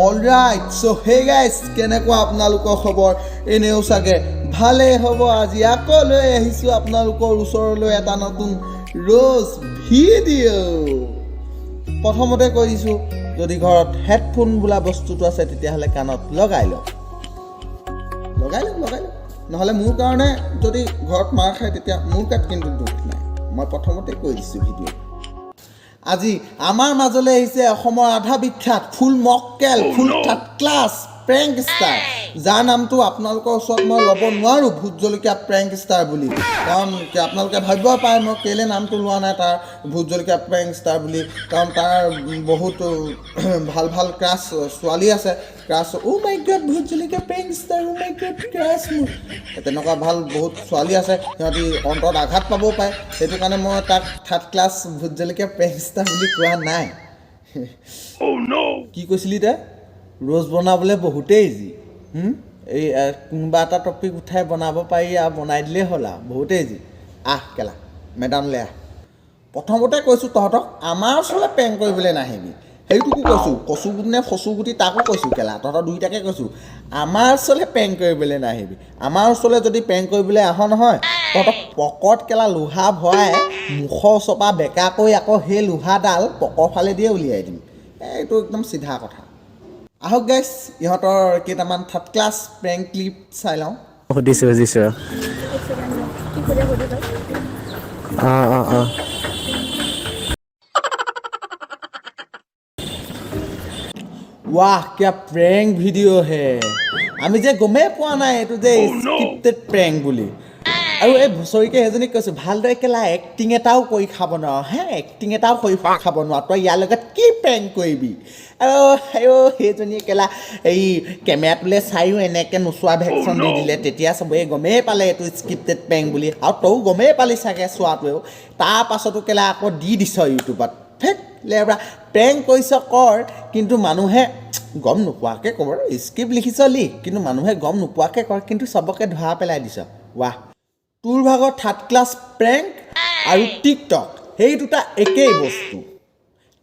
Alright so hey guys কেনেকুৱা আপোনালোকৰ খবৰ এনেও চাগে ভালেই হ'ব আজি আকৌ লৈ আহিছোঁ আপোনালোকৰ ওচৰলৈ এটা নতুন ৰ'জ ভিডিঅ' প্ৰথমতে কৈ দিছোঁ যদি ঘৰত হেডফোন বোলা বস্তুটো আছে তেতিয়াহ'লে কাণত লগাই লওক নহ'লে মোৰ কাৰণে যদি ঘৰত মাৰ খায় তেতিয়া মোৰ গাত কিন্তু দুখ নাই মই প্ৰথমতে কৈ দিছোঁ ভিডিঅ' আজি আমাৰ মাজলৈ আহিছে অসমৰ আধা বিখ্যাত ফুল মক্কেল ফুল থাৰ্ড ক্লাছ প্ৰেংক ষ্টাৰ যাৰ নামটো আপোনালোকৰ ওচৰত মই ল'ব নোৱাৰোঁ ভোট জলকীয়া প্ৰেংক ষ্টাৰ বুলি কাৰণ আপোনালোকে ভাবিব পাৰে মই কেলৈ নামটো লোৱা নাই তাৰ ভোট জলকীয়া প্ৰেংক ষ্টাৰ বুলি কাৰণ তাৰ বহুত ভাল ভাল ক্ৰাছ ছোৱালী আছে ক্ৰাছ অ' মাই গড ভোট জলকীয়া প্ৰেংক ষ্টাৰ অ' মাই গড ক্ৰাছ মোৰ তেনেকুৱা ভাল বহুত ছোৱালী আছে সিহঁতি অন্তৰত আঘাত পাবও পাৰে সেইটো কাৰণে মই তাক থাৰ্ড ক্লাছ ভোট জলকীয়া প্ৰেংক ষ্টাৰ বুলি কোৱা নাই কি কৈছিলি তই ৰ'জ বনাবলৈ বহুতেই ইজি এই কোনোবা এটা টপিক উঠাই বনাব পাৰি আৰু বনাই দিলেই হ'ল আৰু বহুতেই ইজি কেলা মেডামলৈ প্ৰথমতে কৈছোঁ তহঁতক আমাৰ ওচৰলৈ প্ৰেংক কৰিবলৈ নাহিবি সেইটোকো কৈছোঁ কচুগুটি নে ফচুগুটি তাকো কৈছোঁ কেলা তহঁতৰ দুইটাকে কৈছোঁ আমাৰ ওচৰলৈ প্ৰেংক কৰিবলৈ নাহিবি আমাৰ ওচৰলৈ যদি প্ৰেংক কৰিবলৈ আহ নহয় তহঁতক পকৰত কেলা লোহা ভৰাই মুখৰ ওচৰৰ পৰা বেকাকৈ আকৌ সেই লোহাডাল পকৰ ফালে দিয়ে উলিয়াই দিম এইটো একদম চিধা কথা আহক গাইজ ইহঁতৰ কেইটামান থাৰ্ড ক্লাছ প্ৰেংক ক্লিপ চাই লওঁ সুধিছোঁ वाह क्या प्रैंक वीडियो है আমি যে গমেই পোৱা নাই এইটো যে স্ক্ৰিপ্টেড প্ৰেংক বুলি আৰু এই ভুচৰিকে এজনীক কৈছোঁ ভালদৰে কেলা এক্টিং এটাও কৰি খাব নোৱাৰ এক্টিং এটাও কৰি খাব নোৱাৰ তই ইয়াৰ লগত কি প্ৰেংক কৰিবি আৰু সেইজনীয়ে কেলা এই কেমেৰাটোলৈ চায়ো এনেকৈ নোচোৱা ভেকশ্যন দি দিলে তেতিয়া চবেই গমেই পালে এইটো স্ক্ৰিপ্টেড প্ৰেংক বুলি আৰু তইও গমেই পালি চাগে চোৱাটোৱেও তাৰ পাছতো কেলা আকৌ দি দিছ ইউটিউবত লেবৰা প্ৰেংক কৰিছ কৰ কিন্তু মানুহে গম নোপোৱাকৈ ক'ব স্ক্ৰিপ্ট লিখিছ লিখ কিন্তু মানুহে গম নোপোৱাকৈ কৰ কিন্তু চবকে ধৰা পেলাই দিছ ৱাহ তোৰ ভাগৰ থাৰ্ড ক্লাছ প্ৰেংক আৰু টিকটক সেই দুটা একেই বস্তু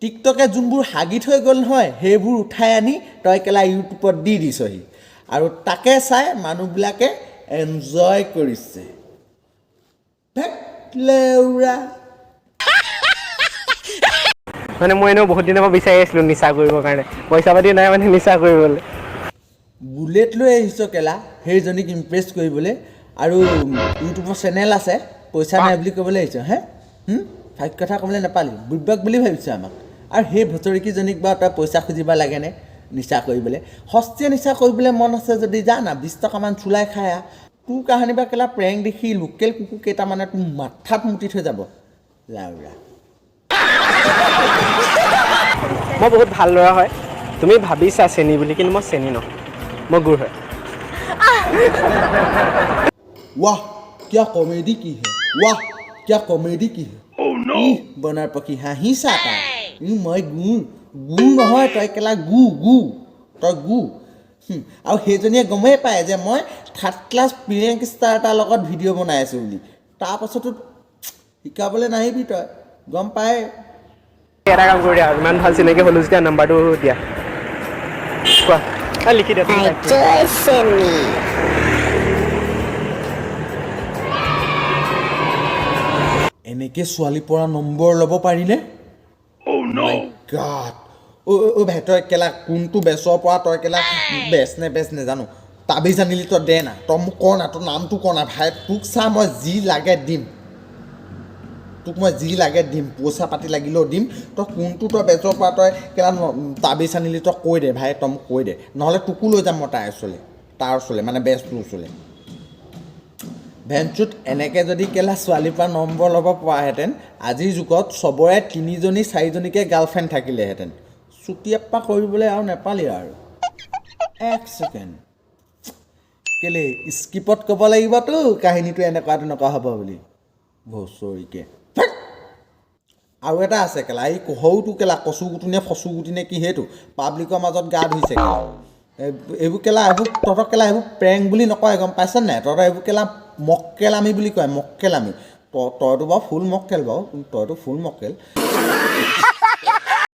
টিকটকে যোনবোৰ হাগি থৈ গ'ল নহয় সেইবোৰ উঠাই আনি তই কেলা ইউটিউবত দি দিছহি আৰু তাকে চাই মানুহবিলাকে এনজয় কৰিছে লেউৰা মানে মই এনেও বহুত দিনৰ পৰা বিচাৰি আছিলোঁ নিচা কৰিবৰ কাৰণে পইচা পাতি নাই মানে নিচা কৰিবলৈ বুলেট লৈ আহিছ কেলা সেইজনীক ইমপ্ৰেছ কৰিবলৈ আৰু ইউটিউবৰ চেনেল আছে পইচা নাই বুলি ক'বলৈ আহিছ ফাইট কথা ক'বলৈ নাপালি বুৰ্বক বুলি ভাবিছ আমাক আৰু সেই ভুচৰিকীজনীক বাৰু তই পইচা খুজিব লাগেনে নিচা কৰিবলৈ সস্তীয়া নিচা কৰিবলৈ মন আছে যদি যা না 20 টকামান চুলাই খাই তোৰ কাহানী বা কেলা প্ৰেংক দেখি লোকেল কুকুৰ কেইটামানে তোৰ মাথাত মুতি থৈ যাব লাউৰা মই বহুত ভাল ল'ৰা হয় তুমি ভাবিছা চেনি বুলি কিন্তু মই চেনি নহয় মই গুড় হয় वाह क्या कॉमेडी की है वाह क्या कॉमेडी की है বনাৰ পক্ষী হাঁহি চাতা মই গু নহয় তই কেলা গু তই গু আৰু সেইজনীয়ে গমেই পায় যে মই থাৰ্ড ক্লাছ প্ৰেংক ষ্টাৰ এটাৰ লগত ভিডিঅ' বনাই আছোঁ বুলি তাৰপাছতো শিকাবলৈ নাহিবি তই গম পায় এটা কাম কৰি দিয়া ইমান ভাল চিনাকি হ'লো যেতিয়া নাম্বাৰটো দিয়া কোৱা লিখি দিয়া এনেকৈ ছোৱালীৰ পৰা নম্বৰ ল'ব পাৰিনে মাই গড অ' ভাই তই কেলা কোনটো বেচৰ পৰা তই কেলা বেচ নেজানো তাবিজ আনিলি তই দে না তই মোক কৰ না তোৰ নামটো কৰ না ভাই তোক চা মই যি লাগে দিম পইচা পাতি লাগিলেও দিম তই কোনটো তই বেচৰ পৰা তই কেলা তাবিজ আনিলি তই কৈ দে ভাই তই মোক কৈ দে নহ'লে তোকো লৈ যাম মই তাৰ ওচৰলৈ মানে বেচটোৰ ওচৰলৈ ভেঞ্চুত এনেকৈ যদি কেলা ছোৱালীৰ পৰা নম্বৰ ল'ব পৰাহেঁতেন আজিৰ যুগত চবৰে 3জনী 4জনীকৈ গাৰ্লফ্ৰেণ্ড থাকিলেহেঁতেন চুটিয়াপ্পা কৰিবলৈ আৰু নেপালি আৰু এক ছেকেণ্ড কেলে স্ক্ৰিপ্টত ক'ব লাগিবতো কাহিনীটো এনেকুৱা হ'ব বুলি ভচৰিকে আৰু এটা আছে কেলা এই সৰুটো কেলা কচুগুটি নে ফচুগুটি নে কি সেইটো পাব্লিকৰ মাজত গা ধুইছে কেলা এইবোৰ তহঁতক কেলা এইবোৰ প্ৰেংক বুলি নকয় গম পাইছ নাই তহঁতৰ এইবোৰ কেলা মক্কেলামি বুলি কয় মক্কেলামি তইতো বাৰু ফুল মক্কেল বাৰু তইতো ফুল মক্কেল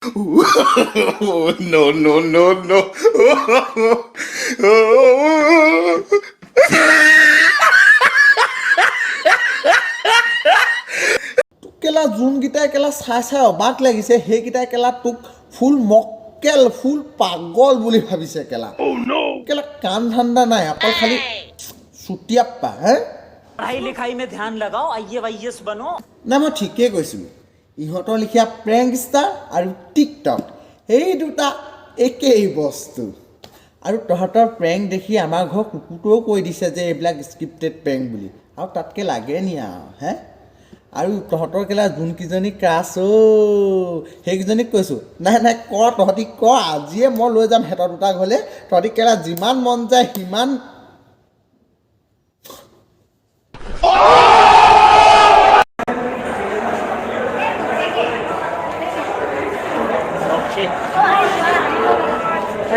No, no, no, no. কেলা যোনকেইটাই কেলা চাই অবাক লাগিছে সেইকেইটাই কেলা তোক ফুল মক্কেল ফুল পাগল বুলি ভাবিছে কেলা কেলা কাম ধান্দা নাই অকল খালি চুটিয়াপ্পা হে पढ़ाई लिखाई में ध्यान लगाओ IAS बनो নাই মই ঠিকেই কৈছোঁ ইহঁতৰ লিখীয়া প্ৰেংক ষ্টাৰ আৰু টিকটক সেই দুটা একেই বস্তু আৰু তহঁতৰ প্ৰেংক দেখি আমাৰ ঘৰ কুকুৰটোৱেও কৈ দিছে যে এইবিলাক স্ক্ৰিপ্টেড প্ৰেংক বুলি আৰু তাতকৈ লাগে নি আৰু হে আৰু তহঁতৰ কেলা যোনকেইজনী ক্ৰাছ সেইকেইজনীক কৈছোঁ নাই নাই কৰ তহঁতি কৰ আজিয়ে মই লৈ যাম সিহঁতৰ দুটা ঘৰলৈ তহঁতি কেলা যিমান মন যায় সিমান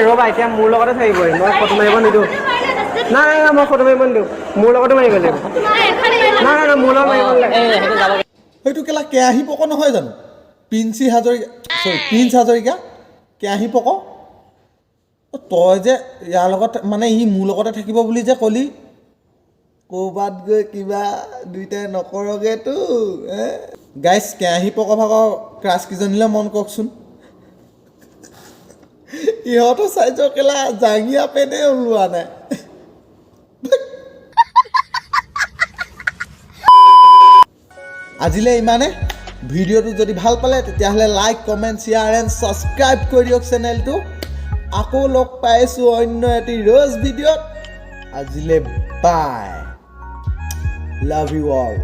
ৰ'বা এতিয়া মোৰ লগতে থাকিব মই ফটো মাৰিব নিদিওঁ নাই নাই মই ফটো মাৰিব নিদিওঁ মোৰ লগতে মাৰিব লাগিব নাই নাই মোৰ লগত মাৰিব নালাগে সেইটো কেলা কেৰাহী পক নহয় জানো প্ৰিন্স হাজৰিকা কেৰাহী পক তই যে ইয়াৰ লগত মানে ই মোৰ লগতে থাকিব বুলি যে ক'লি ক'ৰবাত গৈ কিবা দুইটাই নকৰগেতো গাইছ কেৰাহী পক ভাগৰ ক্ৰাছকেইজনীলৈ মন কওকচোন ইহঁতৰ চাইজৰ কেলা জাঙিয়া পেনে ওলোৱা নাই আজিলৈ ইমানে ভিডিঅ'টো যদি ভাল পালে তেতিয়াহ'লে like comment share and subscribe কৰি দিয়ক চেনেলটো আকৌ লগ পাইছোঁ অন্য এটি ৰ'জ ভিডিঅ'ত আজিলৈ বাই লাভ ইউ অল